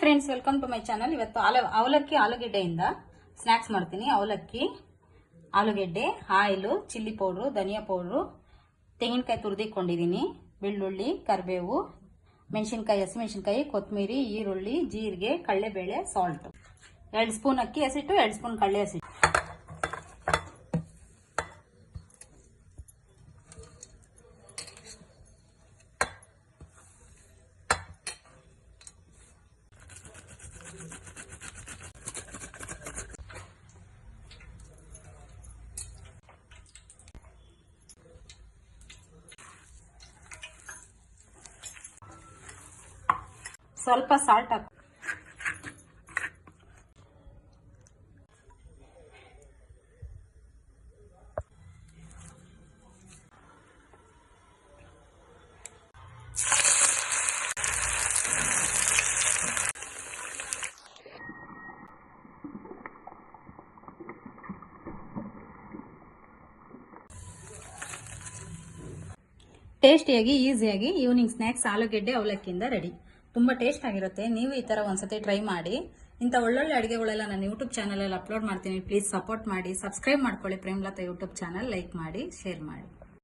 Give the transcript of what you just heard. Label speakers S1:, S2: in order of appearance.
S1: Friends, welcome to my channel. ಇವತ್ತು ಅವಲಕ್ಕಿ ಆಲೂಗೆಡ್ಡೆಯಿಂದ ಸ್ನಾಕ್ಸ್ ಮಾಡ್ತೀನಿ. ಅವಲಕ್ಕಿ, ಆಲೂಗೆಡ್ಡೆ, ಆಯಿಲು, ಚಿಲ್ಲಿ ಪೌಡ್ರು, ಧನಿಯಾ ಪೌಡ್ರು, ತೆಂಗಿನಕಾಯಿ ತುರಿದಿಕೊಂಡಿದ್ದೀನಿ, ಬೆಳ್ಳುಳ್ಳಿ, ಕರಿಬೇವು, ಮೆಣಸಿನ್ಕಾಯಿ, ಹಸಿಮೆಣಸಿನ್ಕಾಯಿ, ಕೊತ್ತಂಬರಿ, ಈರುಳ್ಳಿ, ಜೀರಿಗೆ, ಕಡಲೆಬೇಳೆ, ಸಾಲ್ಟ್, 2 ಸ್ಪೂನ್ ಅಕ್ಕಿ ಹಸಿಟ್ಟು, 2 ಸ್ಪೂನ್ ಕಡಲೆ ಹಸಿಟ್ಟು. ಸ್ವಲ್ಪ ಸಾಲ್ಟ್ ಹಾಕಿ ಟೇಸ್ಟಿಯಾಗಿ ಈಸಿಯಾಗಿ ಈವ್ನಿಂಗ್ ಸ್ನ್ಯಾಕ್ಸ್ ಆಲೂಗೆಡ್ಡೆ ಅವಲಕ್ಕಿಯಿಂದ ರೆಡಿ. ತುಂಬ ಟೇಸ್ಟ್ ಆಗಿರುತ್ತೆ. ನೀವು ಈ ಥರ ಒಂದ್ಸತಿ ಟ್ರೈ ಮಾಡಿ. ಇಂಥ ಒಳ್ಳೊಳ್ಳೆ ಅಡುಗೆಗಳೆಲ್ಲ ನಾನು ಯೂಟ್ಯೂಬ್ ಚಾನಲಲ್ಲಿ ಅಪ್ಲೋಡ್ ಮಾಡ್ತೀನಿ. ಪ್ಲೀಸ್ ಸಪೋರ್ಟ್ ಮಾಡಿ, ಸಬ್ಸ್ಕ್ರೈಬ್ ಮಾಡ್ಕೊಳ್ಳಿ. ಪ್ರೇಮಲತಾ ಯೂಟ್ಯೂಬ್ ಚಾನಲ್ ಲೈಕ್ ಮಾಡಿ, ಶೇರ್ ಮಾಡಿ.